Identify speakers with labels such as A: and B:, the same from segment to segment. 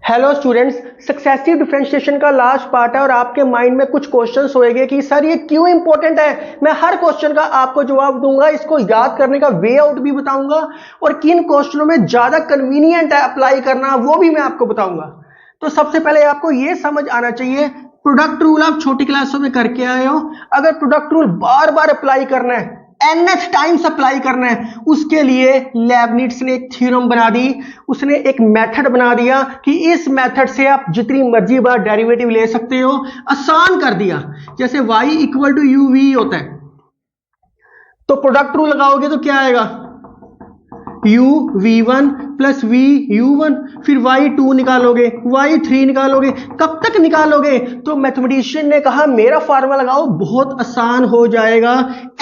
A: Hello students, successive differentiation का last part है और आपके माइंड में कुछ क्वेश्चंस होंगे कि सर ये क्यों इंपॉर्टेंट है। मैं हर क्वेश्चन का आपको जवाब दूंगा, इसको याद करने का वे आउट भी बताऊंगा और किन क्वेश्चनों में ज्यादा कन्वीनियंट है अप्लाई करना वो भी मैं आपको बताऊंगा। तो सबसे पहले आपको ये समझ आना चाहिए, प्रोडक्ट रूल आप छोटी क्लासों में करके आए हो। अगर प्रोडक्ट रूल बार बार अप्लाई करना है, nth टाइम्स अप्लाई करना है, उसके लिए लेबनिट्ज ने एक थ्योरम बना दी, उसने एक मेथड बना दिया कि इस मेथड से आप जितनी मर्जी बार डेरिवेटिव ले सकते हो। आसान कर दिया। जैसे y equal to U V होता है, तो प्रोडक्ट रूल लगाओगे तो क्या आएगा, u v1 plus v u1, फिर y2 निकालोगे, y3 निकालोगे। कब तक निकालोगे? तो मैथमेटिशियन ने कहा मेरा फार्मूला लगाओ, बहुत आसान हो जाएगा।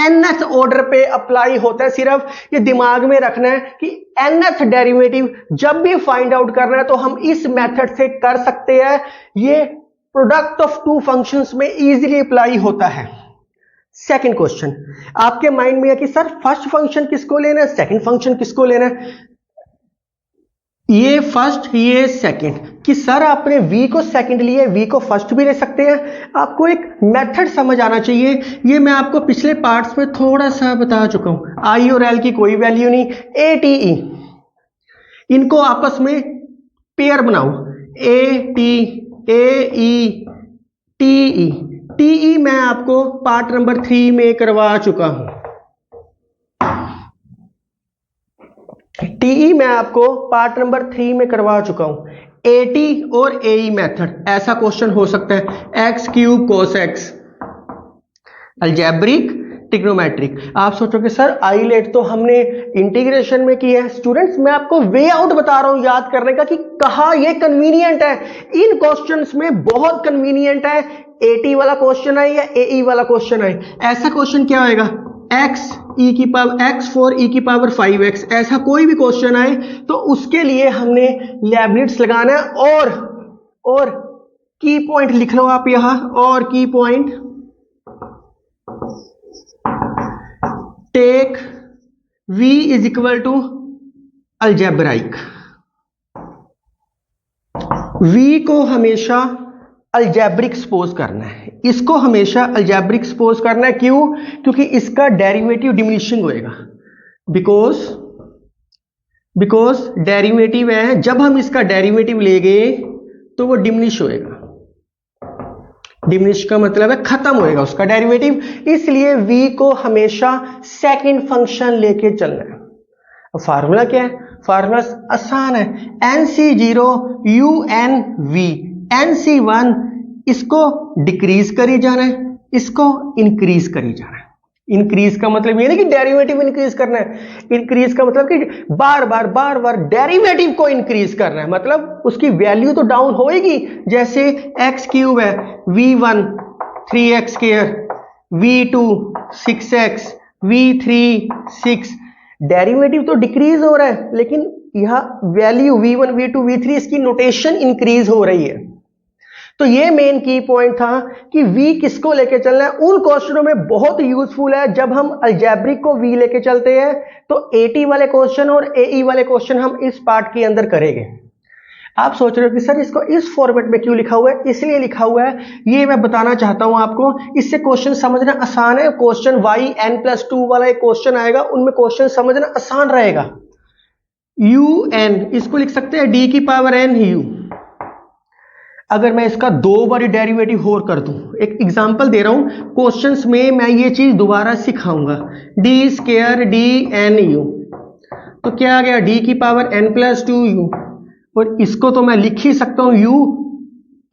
A: nth ऑर्डर पे अप्लाई होता है। सिर्फ ये दिमाग में रखना है कि nth डेरिवेटिव जब भी फाइंड आउट करना है तो हम इस मेथड से कर सकते हैं। ये प्रोडक्ट ऑफ टू फंक्शंस में इजीली अप्लाई होता है। सेकंड क्वेश्चन आपके माइंड में है कि सर फर्स्ट फंक्शन किसको लेना है, सेकंड फंक्शन किसको लेना है। ये फर्स्ट ये सेकंड, कि सर आपने v को सेकंड लिया, v को फर्स्ट भी ले सकते हैं। आपको एक मेथड समझ आना चाहिए। ये मैं आपको पिछले पार्ट्स में थोड़ा सा बता चुका हूं। i और l की कोई वैल्यू नहीं, a t e, इनको आपस में पेयर बनाओ, a t a e t e। TE मैं आपको पार्ट नंबर 3 में करवा चुका हूं। टीई मैं आपको पार्ट नंबर 3 में करवा चुका हूं। एटी और एई मेथड, ऐसा क्वेश्चन हो सकता है, x cube cos x, algebraic trigonometric. आप सोचोगे सर आईलेट तो हमने इंटीग्रेशन में की है। स्टूडेंट्स मैं आपको वे आउट बता रहा हूं याद करने का कि कहां ये कन्वीनियंट है। इन क्वेश्चंस में बहुत कन्वीनियंट है। एटी वाला क्वेश्चन आए या एई वाला क्वेश्चन आए, ऐसा क्वेश्चन क्या होएगा, x e की पावर x फॉर e की पावर 5x, ऐसा कोई भी क्वेश्चन आए तो उसके लिए हमने लेबनिट्ज लगाना है। और की पॉइंट लिख लो आप यहां, और key point, take v is equal to algebraic. v को हमेशा अलजेब्रिक सपोज करना है, इसको हमेशा अलजेब्रिक सपोज करना है। क्यों? क्योंकि इसका डेरिवेटिव डिमिनिशिंग होएगा। बिकॉज डेरिवेटिव है, जब हम इसका डेरिवेटिव लेंगे तो वो डिमिनिश होएगा। डिमिनिश का मतलब है खत्म होएगा उसका डेरिवेटिव, इसलिए v को हमेशा सेकंड फंक्शन लेके चलना है। अब फार्मूला क्या है? फार्मूला आसान है, nc0 unv, nc1 इसको डिक्रीज करी जाना है, इसको इंक्रीज करी जाना है। इंक्रीज का मतलब ये नहीं कि डेरिवेटिव इंक्रीज करना है, इंक्रीज का मतलब कि बार बार डेरिवेटिव को इंक्रीज करना है, मतलब उसकी वैल्यू तो डाउन होएगी। जैसे x क्यूब है, v1 3x square, v2 6x, v3 6, derivative तो डिक्रीज हो रहा है लेकिन यह वैल्यू v1 v2 v3 इसकी नोटेशन इंक्रीज हो रही है। तो ये मेन की पॉइंट था कि v किसको लेके चलना है। उन क्वेश्चनों में बहुत यूजफुल है जब हम अलजेब्रिक को v लेके चलते हैं, तो एटी वाले क्वेश्चन और एई वाले क्वेश्चन हम इस पार्ट के अंदर करेंगे। आप सोच रहे हो कि सर इसको इस फॉर्मेट में क्यों लिखा हुआ है? इसलिए लिखा हुआ है, ये मैं बताना चाहता हूं आपको, इससे क्वेश्चन समझना आसान है। क्वेश्चन yn+2 वाला एक क्वेश्चन आएगा, उनमें क्वेश्चन समझना आसान रहेगा। un इसको लिख सकते हैं d की पावर n u। अगर मैं इसका दो बार डेरिवेटिव और कर दूं, एक एग्जांपल दे रहा हूं, क्वेश्चंस में मैं ये चीज दोबारा सिखाऊंगा, D square D N U, तो क्या आ गया, डी की पावर n+2 u, और इसको तो मैं लिख ही सकता हूं u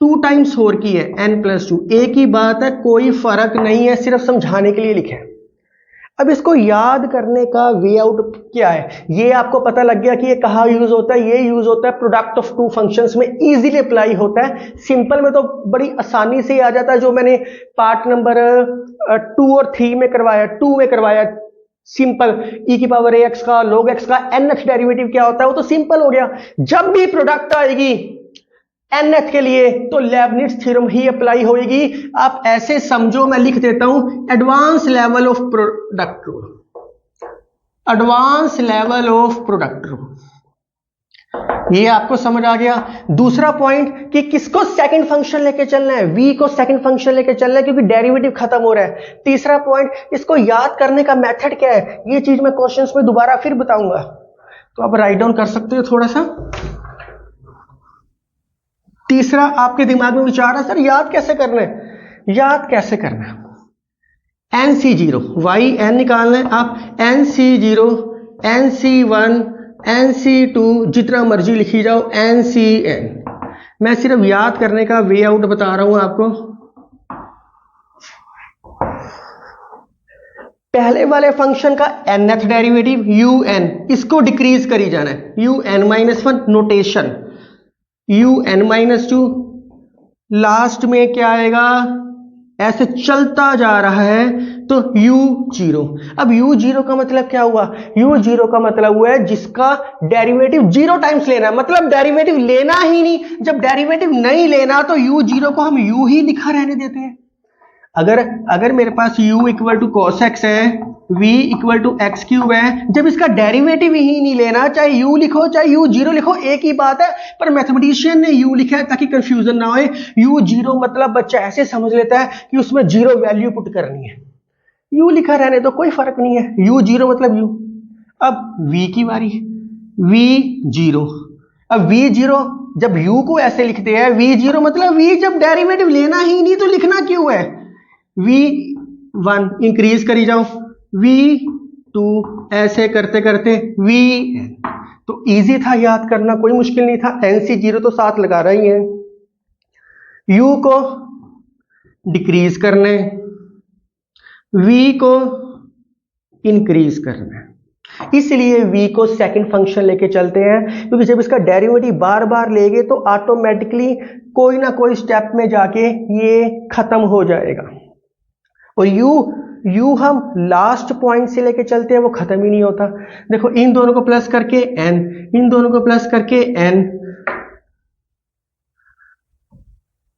A: 2 टाइम्स 4 की है n+2, एक ही बात है, कोई फर्क नहीं है, सिर्फ समझाने के लिए लिखे। अब इसको याद करने का वे आउट क्या है, ये आपको पता लग गया कि ये कहाँ यूज होता है। ये यूज होता है प्रोडक्ट ऑफ टू फंक्शंस में, इजीली अप्लाई होता है। सिंपल में तो बड़ी आसानी से आ जाता है, जो मैंने पार्ट नंबर 2 और 3 में करवाया, 2 में करवाया। सिंपल, e की पावर ax का log x का nth डेरिवेटिव क्या होता है, वो तो सिंपल हो गया। जब भी प्रोडक्ट आएगी nth के लिए तो लेबनिट्ज थ्योरम ही अप्लाई होगी। आप ऐसे समझो, मैं लिख देता हूं, advance level of product rule, advance level of product rule. ये आपको समझ आ गया। दूसरा पॉइंट कि किसको सेकंड फंक्शन लेके चलना है, v को सेकंड फंक्शन लेके चलना है क्योंकि डेरिवेटिव खत्म हो रहा है। तीसरा पॉइंट, इसको याद करने का मेथड क्या है, ये चीज मैं क्वेश्चंस में दोबारा फिर बताऊंगा, तो आप राइट डाउन कर सकते हो थोड़ा सा। तीसरा आपके दिमाग में विचार है, सर याद कैसे करना है, याद कैसे करना है, NC0 y n निकालना है, आप NC0 NC1 NC2 जितना मर्जी लिखी जाओ, NCN। मैं सिर्फ याद करने का वे आउट बता रहा हूं आपको। पहले वाले फंक्शन का nth डेरिवेटिव un, इसको डिक्रीज करी जाना है, un-1 नोटेशन, un-2, लास्ट में क्या आएगा, ऐसे चलता जा रहा है तो u0। अब u0 का मतलब क्या हुआ, u0 का मतलब हुआ है जिसका डेरिवेटिव 0 टाइम्स लेना है, मतलब डेरिवेटिव लेना ही नहीं। जब डेरिवेटिव नहीं लेना तो u0 को हम u ही लिखा रहने देते हैं। अगर मेरे पास u equal to cos x है, v equal to x cube है, जब इसका डेरिवेटिव ही नहीं लेना, चाहे u लिखो चाहे u0 लिखो एक ही बात है, पर मैथमेटिशियन ने u लिखा है ताकि कंफ्यूजन ना होए। u0 मतलब बच्चा ऐसे समझ लेता है कि उसमें 0 वैल्यू पुट करनी है, u लिखा रहने तो कोई फर्क नहीं है, u0 मतलब u। अब v की बारी, v0। अब v0 जब u को ऐसे लिखते हैं, v0 मतलब v जब डेरिवेटिव लेना ही नहीं तो लिखना क्यों है, v1 इंक्रीज करी जाओ, v2 ऐसे करते करते vn। तो इजी था याद करना, कोई मुश्किल नहीं था। NC0 तो साथ लगा रही है, u को डिक्रीज करना है, v को इंक्रीज करना है, इसलिए v को सेकंड फंक्शन लेके चलते हैं, क्योंकि जब इसका डेरिवेटिव बार बार लेंगे तो ऑटोमेटिकली कोई ना कोई स्टेप में जाके ये खत्म हो जाएगा। और u हम लास्ट पॉइंट से लेके चलते हैं, वो खत्म ही नहीं होता। देखो इन दोनों को प्लस करके n, इन दोनों को प्लस करके n,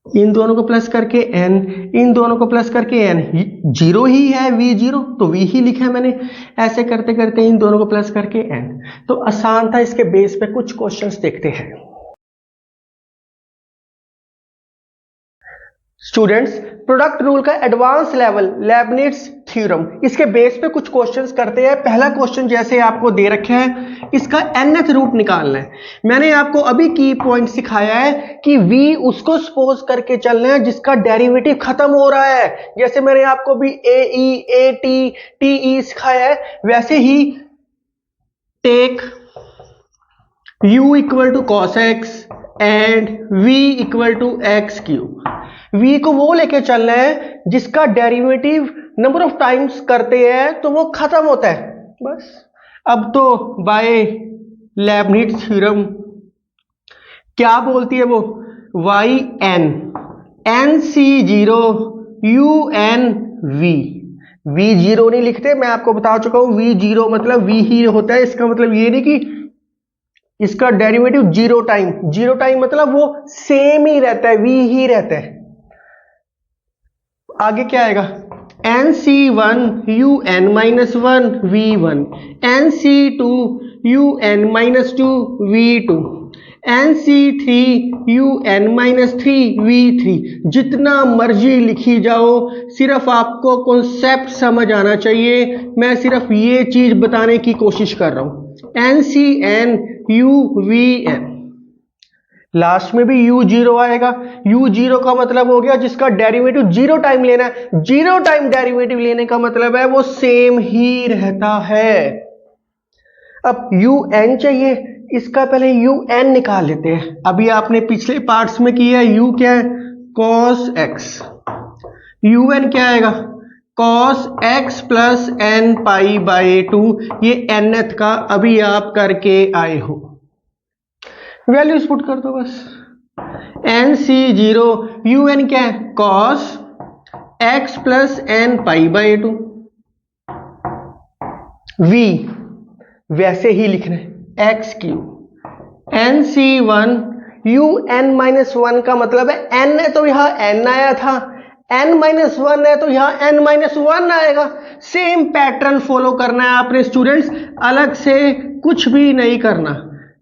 A: इन दोनों को प्लस करके n, इन दोनों को प्लस करके n, 0 ही है v0 तो v ही लिखा है मैंने। ऐसे करते करते इन दोनों को प्लस करके n। तो आसान था, इसके बेस पे कुछ क्वेश्चंस देखते हैं। स्टूडेंट्स, प्रोडक्ट रूल का एडवांस लेवल लेबनिट्ज थ्योरम, इसके बेस पे कुछ क्वेश्चंस करते हैं। पहला क्वेश्चन जैसे आपको दे रखा है, इसका nth रूट निकालना है। मैंने आपको अभी की पॉइंट सिखाया है कि v उसको सपोज करके चलना है जिसका डेरिवेटिव खत्म हो रहा है। जैसे मैंने आपको भी ae at te सिखाया है, वैसे ही take u equal to cos x and v equal to x cube. v को वो लेके चलना है जिसका डेरिवेटिव नंबर ऑफ टाइम्स करते हैं तो वो खत्म होता है, बस। अब तो बाय लेबनिट्ज थ्योरम क्या बोलती है वो, yn nc0 un v। v0 नहीं लिखते, मैं आपको बता चुका हूं, v0 मतलब v ही होता है। इसका मतलब ये नहीं कि इसका डेरिवेटिव 0 टाइम मतलब वो सेम ही रहता है, v ही रहता है। आगे क्या आएगा, nc1 un-1 v1, nc2 un-2 v2, nc3 un-3 v3। जितना मर्जी लिखी जाओ, सिर्फ आपको कॉन्सेप्ट समझ आना चाहिए। मैं सिर्फ ये चीज बताने की कोशिश कर रहा हूं, ncn uvn, लास्ट में भी u0 आएगा। u0 का मतलब हो गया जिसका डेरिवेटिव 0 टाइम लेना है। 0 टाइम डेरिवेटिव लेने का मतलब है वो सेम ही रहता है। अब un चाहिए, इसका पहले un निकाल लेते हैं। अभी आपने पिछले पार्ट्स में किया है, u क्या है, cos x, un क्या आएगा, cos x plus n pi by 2। ये nth का अभी आप करके आए हो, वैल्यूज पुट कर दो बस। nc0 un क्या है, cos x plus n pi by 2, v वैसे ही लिखना है x क्यूब। nc1 un-1 का मतलब है n है तो यहां n आया था, n-1 है तो यहां n-1 आएगा। सेम पैटर्न फॉलो करना है आपने स्टूडेंट्स, अलग से कुछ भी नहीं करना।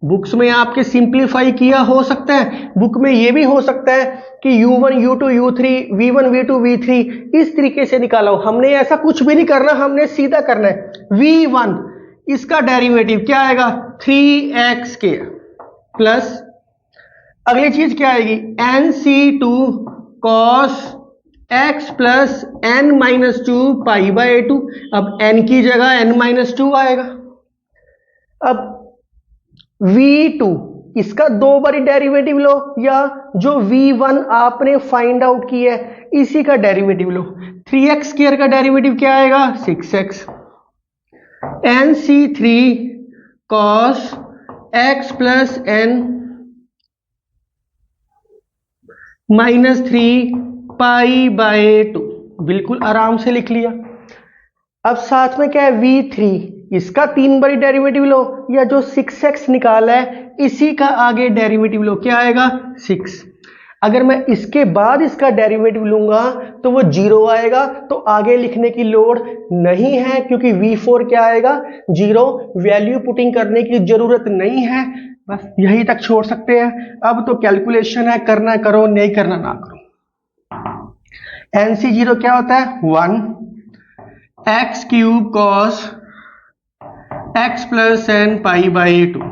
A: बुक्स में आपके सिंप्लीफाई किया हो सकता है, बुक में ये भी हो सकता है कि u1 u2 u3 v1 v2 v3 इस तरीके से निकाला हो। हमने ऐसा कुछ भी नहीं करना, हमने सीधा करना है v1 इसका डेरिवेटिव क्या आएगा 3x प्लस अगली चीज क्या आएगी nc2 cos x plus n minus 2 pi by 2। अब n की जगह n माइनस 2 आएगा। अब v2 इसका 2 बारी डेरिवेटिव लो, या जो v1 आपने फाइंड आउट किया है इसी का डेरिवेटिव लो। 3x स्क्वायर का डेरिवेटिव क्या आएगा 6x। nc3 cos x plus n minus 3 pi by 2, बिल्कुल आराम से लिख लिया। अब साथ में क्या है v3 इसका 3 बारी डेरिवेटिव लो, या जो 6x निकाला है इसी का आगे डेरिवेटिव लो, क्या आएगा 6। अगर मैं इसके बाद इसका डेरिवेटिव लूंगा तो वो 0 आएगा, तो आगे लिखने की लोड नहीं है क्योंकि v4 क्या आएगा 0, वैल्यू पुटिंग करने की जरूरत नहीं है, बस यही तक छोड़ सकते हैं। अब तो कैलकुलेशन है, करना करो नहीं करना ना करो। nc0 क्या होता है 1 x cube cos x plus n pi by 2।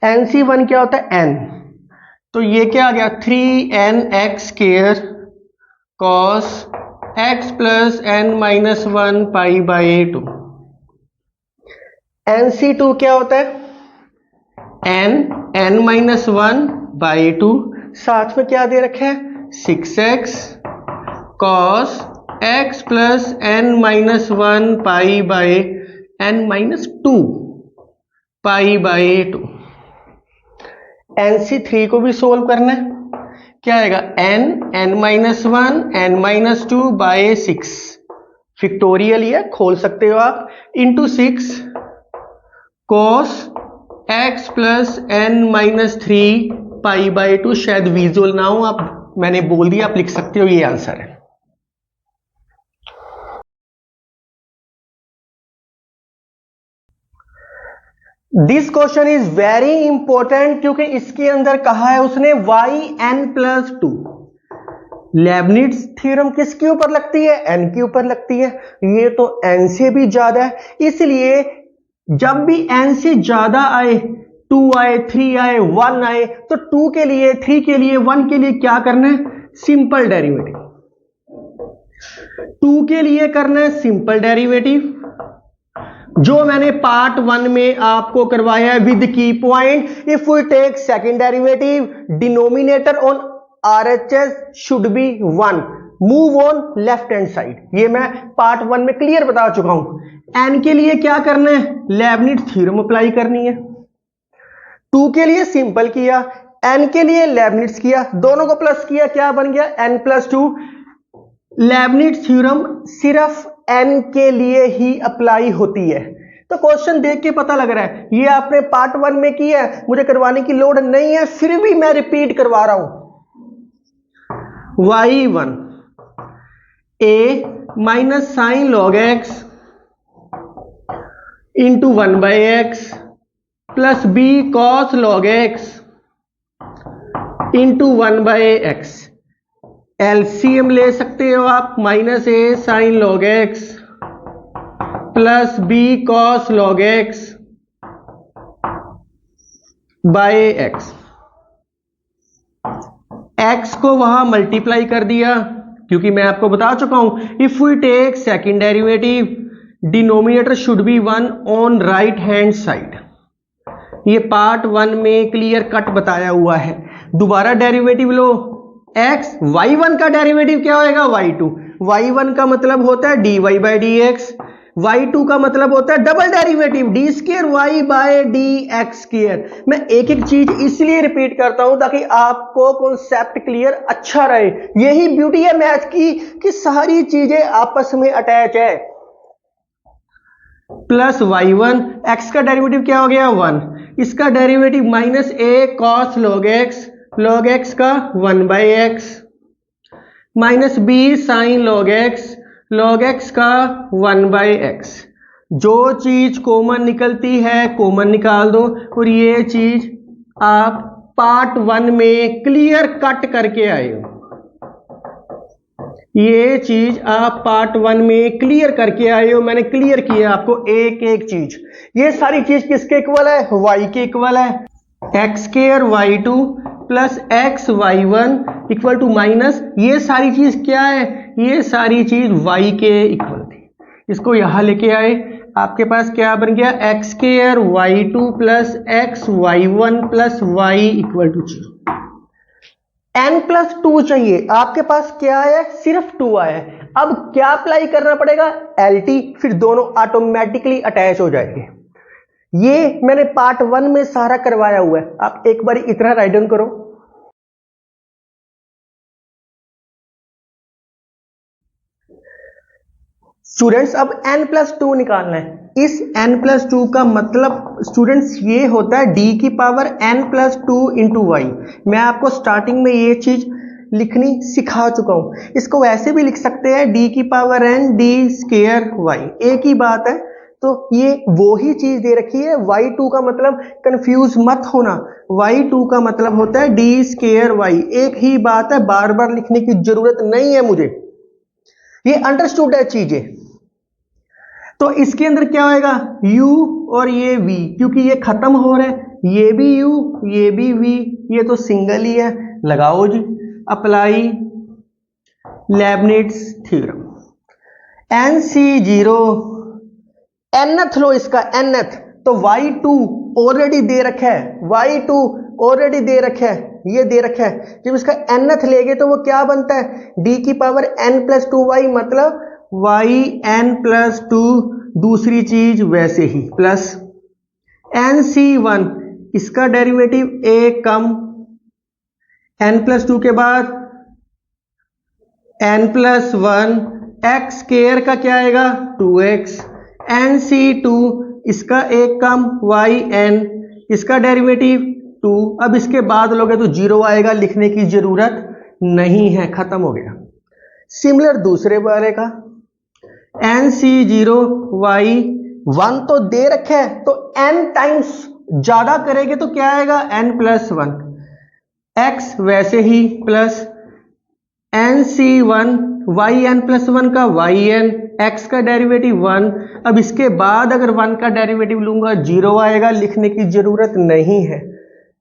A: nc1 क्या होता है n, तो ये क्या आ गया 3nx square cos x plus n minus 1 pi by 2। nc2 क्या होता है n माइनस 1 बाई 2, साथ में क्या दे रखे हैं 6x cos x plus n minus 1 pi by n minus 2 pi by 2। nc3 को भी सोल्व करना है, क्या आएगा n minus 1 n minus 2 by 6, factorial ही है खोल सकते हो आप, into 6 cos x plus n minus 3 pi by 2। शायद विजुअल ना हो, आप मैंने बोल दिया, आप लिख सकते हो, ये आंसर है। This question is very important क्योंकि इसके अंदर कहा है उसने yn प्लस 2। लेबनिट्ज थ्योरम किसके ऊपर लगती है n के ऊपर लगती है, ये तो n से भी ज्यादा है, इसलिए जब भी n से ज्यादा आए 2 आए 3 आए 1 आए तो 2 के लिए 3 के लिए 1 के लिए क्या करना है सिंपल डेरिवेटिव। 2 के लिए करना है सिंपल डेरिवेटिव, जो मैंने पार्ट 1 में आपको करवाया है with key point. If we take second derivative denominator on RHS should be 1, move on left hand side, ये मैं पार्ट 1 में क्लियर बता चुका हूं। n के लिए क्या करना है लेबनिट्ज थ्योरम अप्लाई करनी है। 2 के लिए सिंपल किया, n के लिए लेबनिट्ज किया, दोनों को प्लस किया, क्या बन गया n प्लस 2। लेबनिट्ज थ्योरम सिर्फ n के लिए ही अप्लाई होती है। तो क्वेश्चन देख के पता लग रहा है ये आपने पार्ट 1 में किया है, मुझे करवाने की लोड नहीं है, फिर भी मैं रिपीट करवा रहा हूं। y1 a minus sine log x into 1 by x plus b cos log x into 1 by x. LCM ले सकते हो आप, minus a sine log x plus b cos log x by x। x को वहां multiply कर दिया क्योंकि मैं आपको बता चुका हूं if we take second derivative denominator should be 1 on right hand side. ये पार्ट 1 में क्लियर कट बताया हुआ है। दोबारा डेरिवेटिव लो, x y1 का डेरिवेटिव क्या होएगा y2। y1 का मतलब होता है dy by D x, y2 का मतलब होता है double derivative D square Y by D X square. मैं एक एक चीज इसलिए रिपीट करता हूं ताकि आपको कॉन्सेप्ट क्लियर अच्छा रहे। यही ब्यूटी है मैथ की कि सारी चीजें आपस में अटैच है। प्लस y1, x का डेरिवेटिव क्या हो गया 1, इसका derivative minus a cos log x का 1 by x minus b sign log x का 1 बाई एक्स। जो चीज कॉमन निकलती है कॉमन निकाल दो, और ये चीज आप पार्ट 1 में क्लियर कट करके आए हो, ये चीज आप पार्ट 1 में क्लियर करके आए हो, मैंने क्लियर किया आपको एक एक चीज। ये सारी चीज किसके इक्वल है? y के इक्वल है। X square y2 plus x y1 equal to minus, ये सारी चीज क्या है? ये सारी चीज y के इक्वल थी। इसको यहां लेके आए, आपके पास क्या बन गया? X square y2 plus x y1 plus y equal to 0। n+2 चाहिए, आपके पास क्या है? सिर्फ 2 आया है। अब क्या अप्लाई करना पड़ेगा? LT, फिर दोनों ऑटोमेटिकली अटैच हो जाएंगे। ये मैंने पार्ट 1 में सारा करवाया हुआ है, आप एक बार इतना राइट डाउन करो। स्टूडेंट्स अब n+2 निकालना है। इस n+2 का मतलब स्टूडेंट्स ये होता है d की पावर n+2 इंटू वाई। मैं आपको स्टार्टिंग में ये चीज लिखनी सिखा चुका हूं, इसको वैसे भी लिख सकते हैं d की power n d square y, एक ही बात है। तो ये वो ही चीज दे रखी है। y2 का मतलब कंफ्यूज मत होना, y2 का मतलब होता है d स्क्वायर y, एक ही बात है, बार बार लिखने की जरूरत नहीं है मुझे, ये अंडरस्टूड है चीजें। तो इसके अंदर क्या होएगा? u और ये v, क्योंकि ये खत्म हो रहे हैं, ये भी u ये भी v, ये तो सिंगल ही है। लगाओ जी अप्लाई लेबनिट्ज थ्योरम। NC0 nth लो इसका nth, तो y2 ऑलरेडी दे रखा है, y2 ऑलरेडी दे रखा है, ये दे रखा है। जब इसका nth लेंगे तो वो क्या बनता है? d की पावर n+2y, मतलब yn+2, दूसरी चीज वैसे ही प्लस NC1, इसका डेरिवेटिव एक कम, n+2 के बाद n+1, एक्स स्क्वायर का क्या आएगा? 2x, NC2, इसका एक कम yn, इसका डेरिवेटिव 2। अब इसके बाद लोगे तो 0 आएगा, लिखने की जरूरत नहीं है, खत्म हो गया। सिमिलर दूसरे वाले का NC0 y1 तो दे रखा है, तो n टाइम्स ज्यादा करेंगे तो क्या आएगा? n+1, x वैसे ही प्लस NC1 yn+1 का yn, x का डेरिवेटिव 1। अब इसके बाद अगर 1 का डेरिवेटिव लूंगा 0 आएगा, लिखने की जरूरत नहीं है।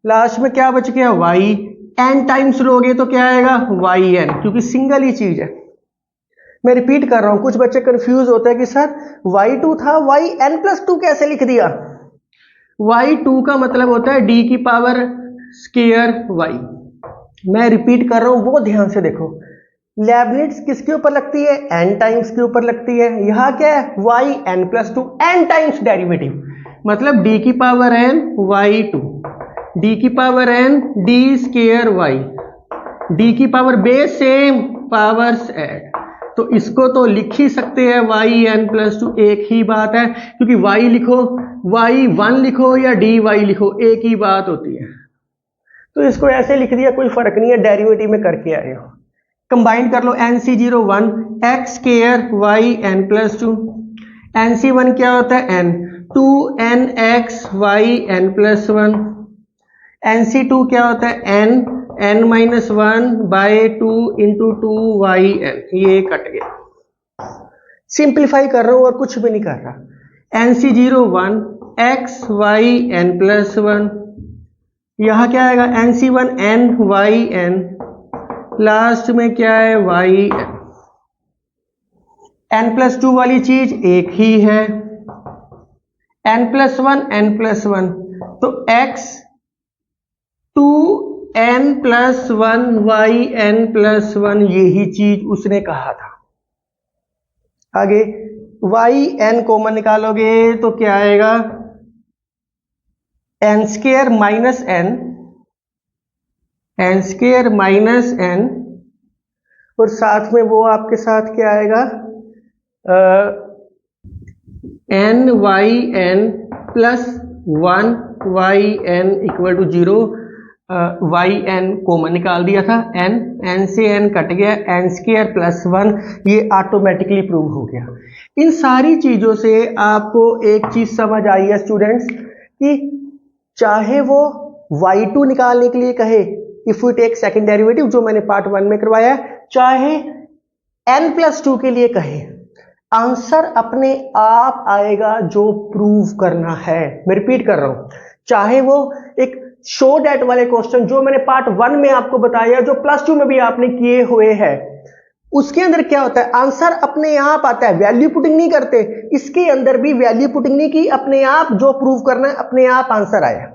A: लास्ट में क्या बच गया? y, n टाइम्स लोगे तो क्या आएगा? yn, क्योंकि सिंगल ही चीज है। मैं रिपीट कर रहा हूं, कुछ बच्चे कंफ्यूज होते हैं कि सर y2 था, yn+2 कैसे लिख दिया? y2 का मतलब होता है d की पावर स्क्वायर y। मैं रिपीट कर रहा हूं, वो ध्यान से देखो। लेबनिट्ज किसके ऊपर लगती है? n टाइम्स के ऊपर लगती है। यहां क्या है? yn+2, n टाइम्स डेरिवेटिव, मतलब d की पावर n y2, d की power n d square y, d की power base same, powers add. तो इसको तो लिख ही सकते हैं yn+2, एक ही बात है, क्योंकि y लिखो, y1 लिखो या dy लिखो, एक ही बात होती है। तो इसको ऐसे लिख दिया, कोई फर्क नहीं है, डेरिवेटिव में करके आए हो। कंबाइन कर लो, NC0 1 x square yn+2, NC1 क्या होता है? n, 2nx yn+1, NC2 क्या होता है? n-1/2 इंटू 2yn, ये कट गया। सिंप्लीफाई कर रहा हूं और कुछ भी नहीं कर रहा। NC0 1 x yn+1, यहां क्या आएगा? NC1 n/n, लास्ट में क्या है? yn। n+2 वाली चीज एक ही है, n+1 n+1, तो x 2n+1 yn+1, यही चीज उसने कहा था। आगे yn कॉमन निकालोगे तो क्या आएगा? n² minus n, n² minus n, और साथ में वो आपके साथ क्या आएगा? nyn plus 1yn equal to 0। Y N common निकाल दिया था, एन से एन कट गया, एन स्क्वायर प्लस 1, ये ऑटोमेटिकली प्रूव हो गया। इन सारी चीज़ों से आपको एक चीज़ समझ आई है स्टूडेंट्स कि चाहे वो y2 निकालने के लिए कहे, if you take second derivative जो मैंने पार्ट 1 में करवाया है, चाहे n+2 के लिए कहे, आंसर अपने आप आएगा जो प्रूव करना है। मैं रिपीट कर रहा हूं, चाहे वो एक शो डेट वाले क्वेश्चन जो मैंने पार्ट 1 में आपको बताया, जो +2 में भी आपने किए हुए हैं, उसके अंदर क्या होता है, आंसर अपने आप आता है, वैल्यू पुटिंग नहीं करते। इसके अंदर भी वैल्यू पुटिंग नहीं की, अपने आप जो प्रूव करना है अपने आप आंसर आया।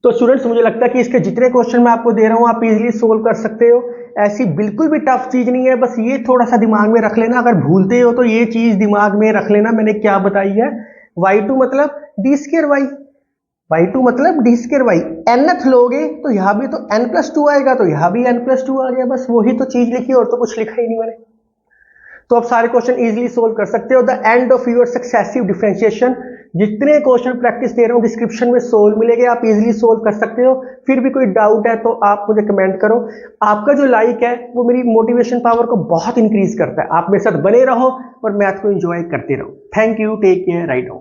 A: तो स्टूडेंट्स मुझे लगता है कि इसके जितने क्वेश्चन मैं आपको दे रहा हूं आप इजीली सोल्व कर सकते हो, ऐसी बिल्कुल भी टफ चीज नहीं है। बस ये थोड़ा सा दिमाग में रख लेना, अगर भूलते हो तो ये चीज दिमाग में रख लेना मैंने क्या बताई है, y2 मतलब d2y, y2 मतलब d2y, nth लोगे तो यहां भी तो n+2 आएगा, तो यहां भी n+2 आ गया, बस वही तो चीज लिखी और तो कुछ लिखा ही नहीं मैंने। तो आप सारे क्वेश्चन इजीली सोल्व कर सकते हो। The end of your successive differentiation, जितने क्वेश्चन प्रैक्टिस दे रहा हूं डिस्क्रिप्शन में सोल्व मिलेंगे, आप इजीली सोल्व कर सकते हो। फिर भी कोई डाउट है तो आप मुझे कमेंट करो। आपका जो लाइक है वो मेरी मोटिवेशन पावर को बहुत इंक्रीज करता है। आप मेरे साथ बने रहो और मैथ को एंजॉय करते रहो। Thank you, take care, right now.